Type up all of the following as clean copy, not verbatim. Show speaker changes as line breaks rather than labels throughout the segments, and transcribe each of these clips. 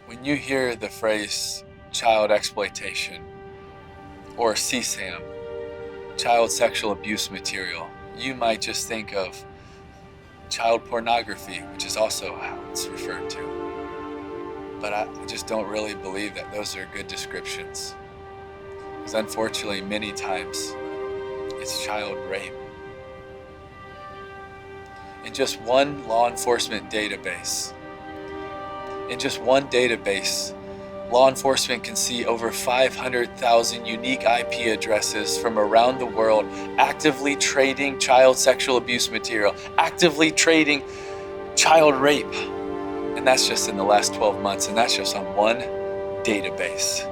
When you hear the phrase child exploitation or CSAM, child sexual abuse material, you might just think of child pornography, which is also how it's referred to. But I just don't really believe that those are good descriptions. Because unfortunately, many times, it's child rape. In just one law enforcement database, law enforcement can see over 500,000 unique IP addresses from around the world actively trading child sexual abuse material, actively trading child rape. And that's just in the last 12 months, and that's just on one database.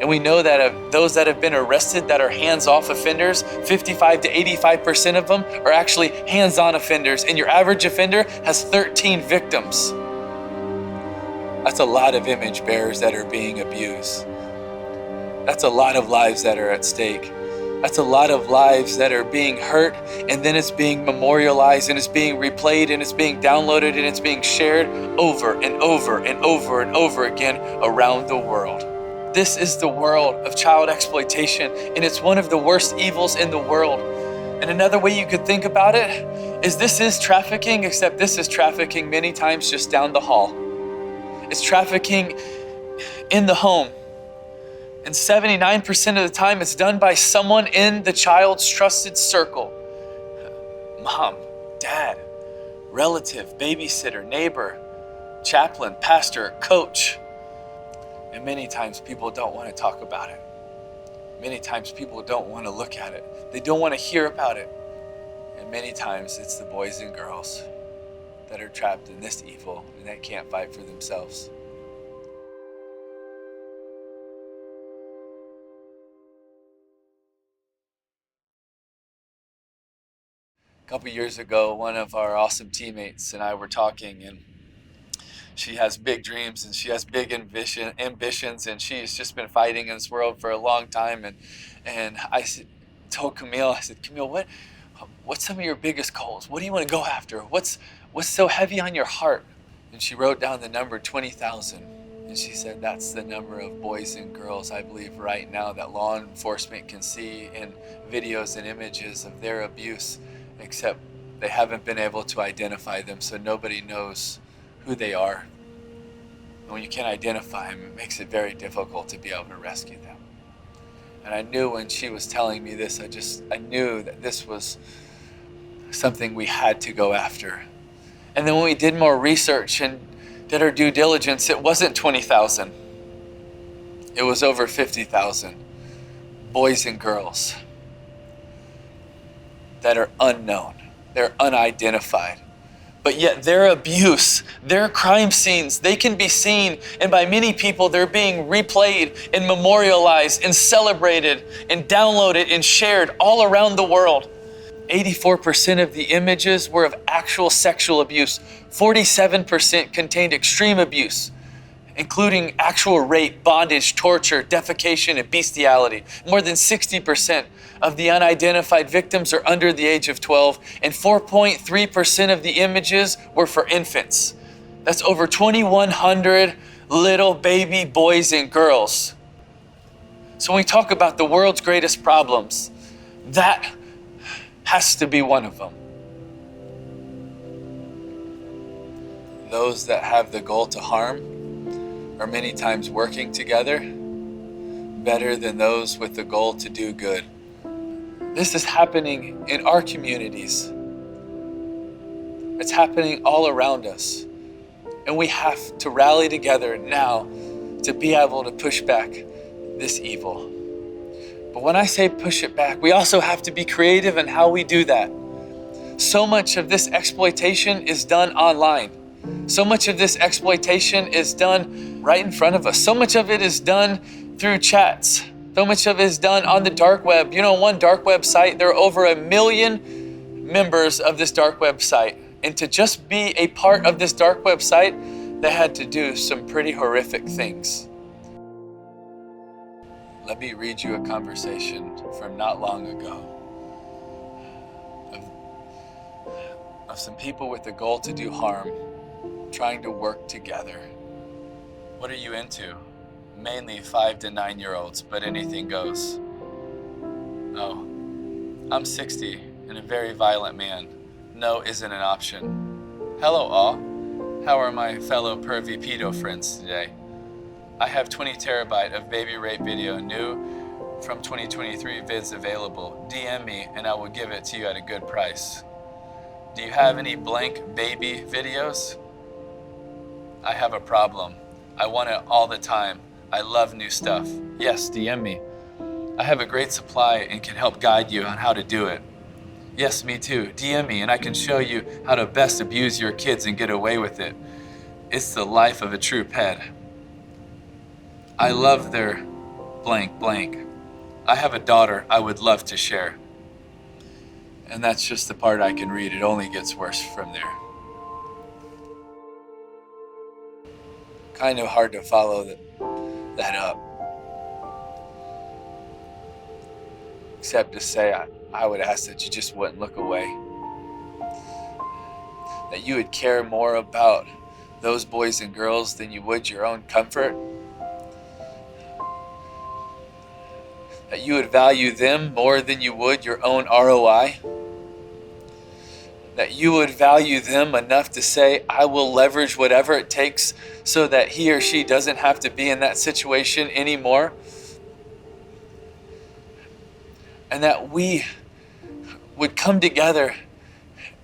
And we know that of those that have been arrested that are hands-off offenders, 55 to 85% of them are actually hands-on offenders, and your average offender has 13 victims. That's a lot of image bearers that are being abused. That's a lot of lives that are at stake. That's a lot of lives that are being hurt, and then it's being memorialized, and it's being replayed, and it's being downloaded, and it's being shared over and over and over and over again around the world. This is the world of child exploitation, and it's one of the worst evils in the world. And another way you could think about it is this is trafficking, except this is trafficking many times just down the hall. It's trafficking in the home. And 79% of the time it's done by someone in the child's trusted circle. Mom, dad, relative, babysitter, neighbor, chaplain, pastor, coach. And many times people don't want to talk about it. Many times people don't want to look at it. They don't want to hear about it. And many times it's the boys and girls that are trapped in this evil and that can't fight for themselves. A couple years ago, one of our awesome teammates and I were talking, and she has big dreams and she has big ambitions, and she's just been fighting in this world for a long time. And I told Camille, I said, Camille, what's some of your biggest goals? What do you want to go after? What's so heavy on your heart? And she wrote down the number 20,000. And she said, that's the number of boys and girls I believe right now that law enforcement can see in videos and images of their abuse, except they haven't been able to identify them, so nobody knows who they are. And when you can't identify them, it makes it very difficult to be able to rescue them. And I knew when she was telling me this, I knew that this was something we had to go after. And then when we did more research and did our due diligence, it wasn't 20,000. It was over 50,000 boys and girls that are unknown. They're unidentified. But yet their abuse, their crime scenes, they can be seen, and by many people they're being replayed and memorialized and celebrated and downloaded and shared all around the world. 84% of the images were of actual sexual abuse. 47% contained extreme abuse, including actual rape, bondage, torture, defecation, and bestiality. More than 60% of the unidentified victims are under the age of 12, and 4.3% of the images were for infants. That's over 2,100 little baby boys and girls. So when we talk about the world's greatest problems, that has to be one of them. Those that have the goal to harm are many times working together better than those with the goal to do good. This is happening in our communities. It's happening all around us. And we have to rally together now to be able to push back this evil. But when I say push it back, we also have to be creative in how we do that. So much of this exploitation is done online. So much of this exploitation is done right in front of us. So much of it is done through chats. So much of it is done on the dark web. You know, one dark web site, there are over 1 million members of this dark web site. And to just be a part of this dark web site, they had to do some pretty horrific things. Let me read you a conversation from not long ago of some people with the goal to do harm, trying to work together What are you into? Mainly 5 to 9-year-olds, but anything goes. Oh, I'm 60 and a very violent man. No isn't an option. Hello all. How are my fellow pervy pedo friends today? I have 20 terabyte of baby rape video new from 2023 vids available. DM me and I will give it to you at a good price. Do you have any blank baby videos? I have a problem. I want it all the time. I love new stuff. Yes, DM me. I have a great supply and can help guide you on how to do it. Yes, me too. DM me and I can show you how to best abuse your kids and get away with it. It's the life of a true ped. I love their blank blank. I have a daughter I would love to share. And that's just the part I can read. It only gets worse from there. Kind of hard to follow that up. Except to say I would ask that you just wouldn't look away. That you would care more about those boys and girls than you would your own comfort. That you would value them more than you would your own ROI. That you would value them enough to say, I will leverage whatever it takes so that he or she doesn't have to be in that situation anymore. And that we would come together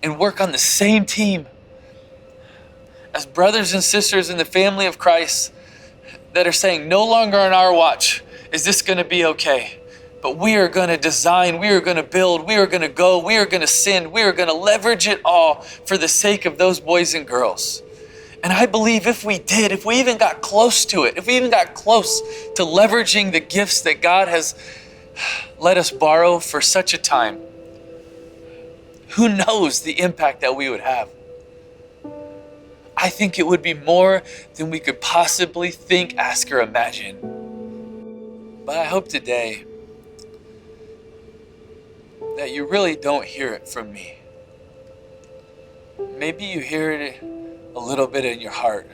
and work on the same team as brothers and sisters in the family of Christ that are saying, no longer on our watch is this going to be okay. But we are going to design, we are going to build, we are going to go, we are going to send, we are going to leverage it all for the sake of those boys and girls. And I believe if we did, if we even got close to it, if we even got close to leveraging the gifts that God has let us borrow for such a time, who knows the impact that we would have? I think it would be more than we could possibly think, ask, or imagine. But I hope today that you really don't hear it from me. Maybe you hear it a little bit in your heart,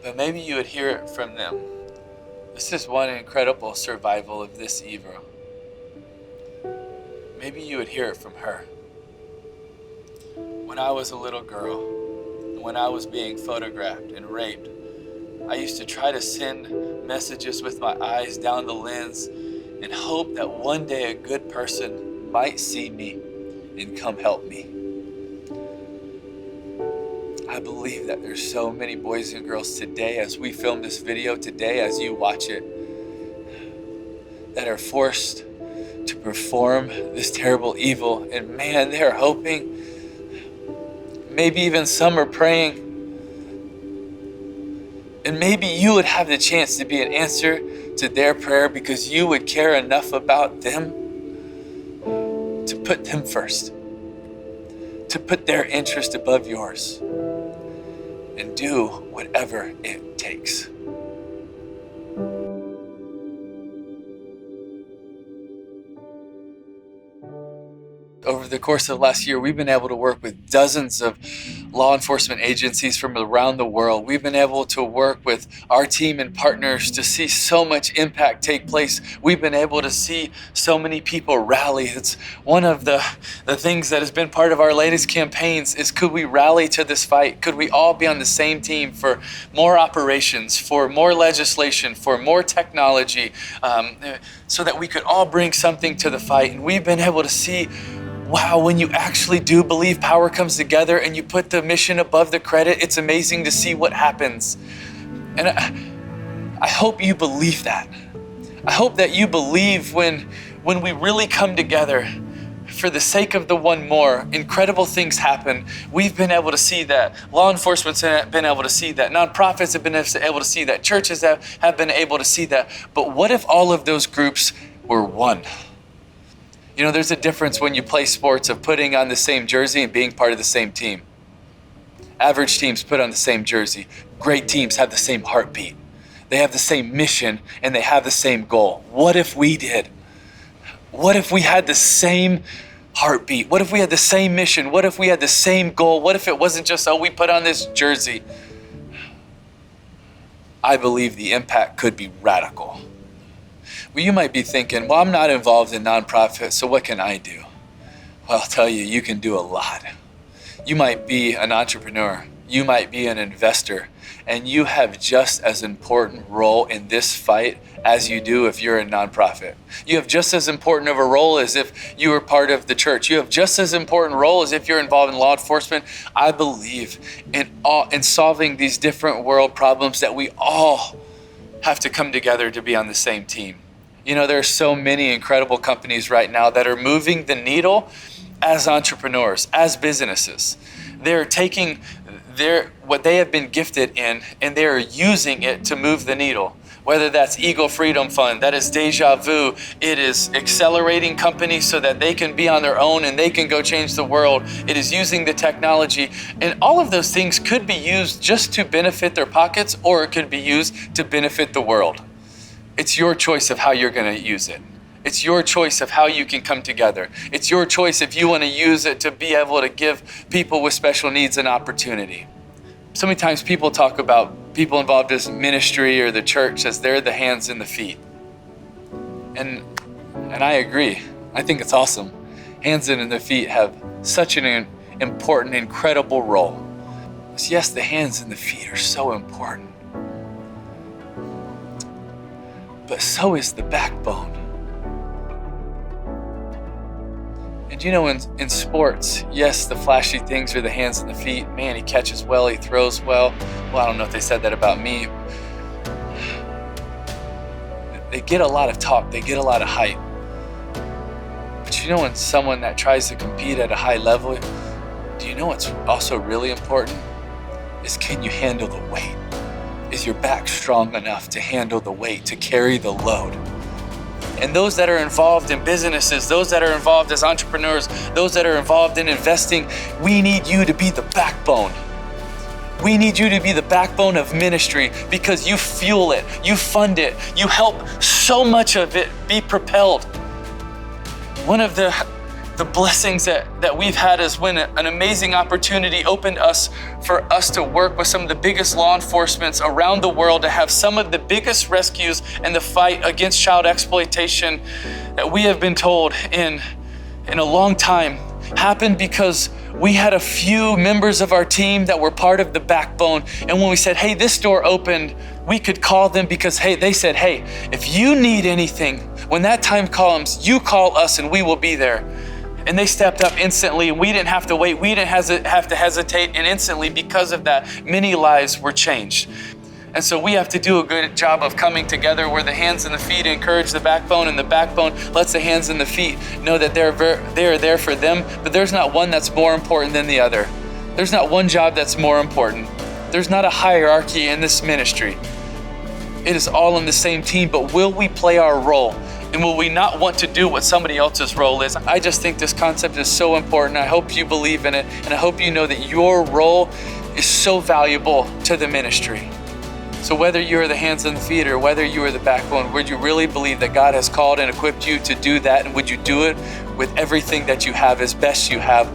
but maybe you would hear it from them. This is one incredible survival of this evil. Maybe you would hear it from her. When I was a little girl, when I was being photographed and raped, I used to try to send messages with my eyes down the lens and hope that one day a good person might see me and come help me. I believe that there's so many boys and girls today, as we film this video today, as you watch it, that are forced to perform this terrible evil. And man, they're hoping, maybe even some are praying, and maybe you would have the chance to be an answer to their prayer because you would care enough about them to put them first, to put their interest above yours, and do whatever it takes. Over the course of last year, we've been able to work with dozens of law enforcement agencies from around the world. We've been able to work with our team and partners to see so much impact take place. We've been able to see so many people rally. It's one of the things that has been part of our latest campaigns is, could we rally to this fight? Could we all be on the same team for more operations, for more legislation, for more technology, so that we could all bring something to the fight? And we've been able to see, wow, when you actually do believe power comes together and you put the mission above the credit, it's amazing to see what happens. And I hope you believe that. I hope that you believe when we really come together for the sake of the one more, incredible things happen. We've been able to see that. Law enforcement's been able to see that. Nonprofits have been able to see that. Churches have been able to see that. But what if all of those groups were one? You know, there's a difference when you play sports of putting on the same jersey and being part of the same team. Average teams put on the same jersey. Great teams have the same heartbeat. They have the same mission and they have the same goal. What if we did? What if we had the same heartbeat? What if we had the same mission? What if we had the same goal? What if it wasn't just, oh, we put on this jersey? I believe the impact could be radical. Well, you might be thinking, well, I'm not involved in nonprofits, so what can I do? Well, I'll tell you, you can do a lot. You might be an entrepreneur. You might be an investor, and you have just as important role in this fight as you do if you're a nonprofit. You have just as important of a role as if you were part of the church. You have just as important role as if you're involved in law enforcement. I believe in solving these different world problems that we all have to come together to be on the same team. You know, there are so many incredible companies right now that are moving the needle as entrepreneurs, as businesses. They're taking what they have been gifted in, and they're using it to move the needle. Whether that's Eagle Freedom Fund, that is Deja Vu, it is accelerating companies so that they can be on their own and they can go change the world. It is using the technology, and all of those things could be used just to benefit their pockets, or it could be used to benefit the world. It's your choice of how you're going to use it. It's your choice of how you can come together. It's your choice if you want to use it to be able to give people with special needs an opportunity. So many times people talk about people involved in ministry or the church as they're the hands and the feet. And I agree. I think it's awesome. Hands and the feet have such an important, incredible role. So yes, the hands and the feet are so important. But so is the backbone. And you know, in sports, yes, the flashy things are the hands and the feet. Man, he catches well, he throws well. Well, I don't know if they said that about me. They get a lot of talk, they get a lot of hype. But you know, when someone that tries to compete at a high level, do you know what's also really important? Is can you handle the weight? Is your back strong enough to handle the weight, to carry the load? And those that are involved in businesses, those that are involved as entrepreneurs, those that are involved in investing, we need you to be the backbone. We need you to be the backbone of ministry because you fuel it, you fund it, you help so much of it be propelled. One of the blessings that we've had is when an amazing opportunity opened for us to work with some of the biggest law enforcements around the world to have some of the biggest rescues in the fight against child exploitation that we have been told in a long time happened because we had a few members of our team that were part of the backbone. And when we said, hey, this door opened, we could call them because, hey, they said, hey, if you need anything, when that time comes, you call us and we will be there. And they stepped up instantly, and we didn't have to wait. We didn't have to hesitate, and instantly, because of that, many lives were changed. And so we have to do a good job of coming together where the hands and the feet encourage the backbone, and the backbone lets the hands and the feet know that they are there for them, but there's not one that's more important than the other. There's not one job that's more important. There's not a hierarchy in this ministry. It is all in the same team, but will we play our role? And will we not want to do what somebody else's role is? I just think this concept is so important. I hope you believe in it, and I hope you know that your role is so valuable to the ministry. So whether you're the hands and the feet or whether you are the backbone, would you really believe that God has called and equipped you to do that? And would you do it with everything that you have as best you have,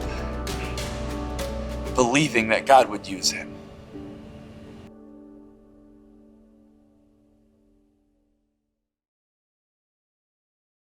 believing that God would use it?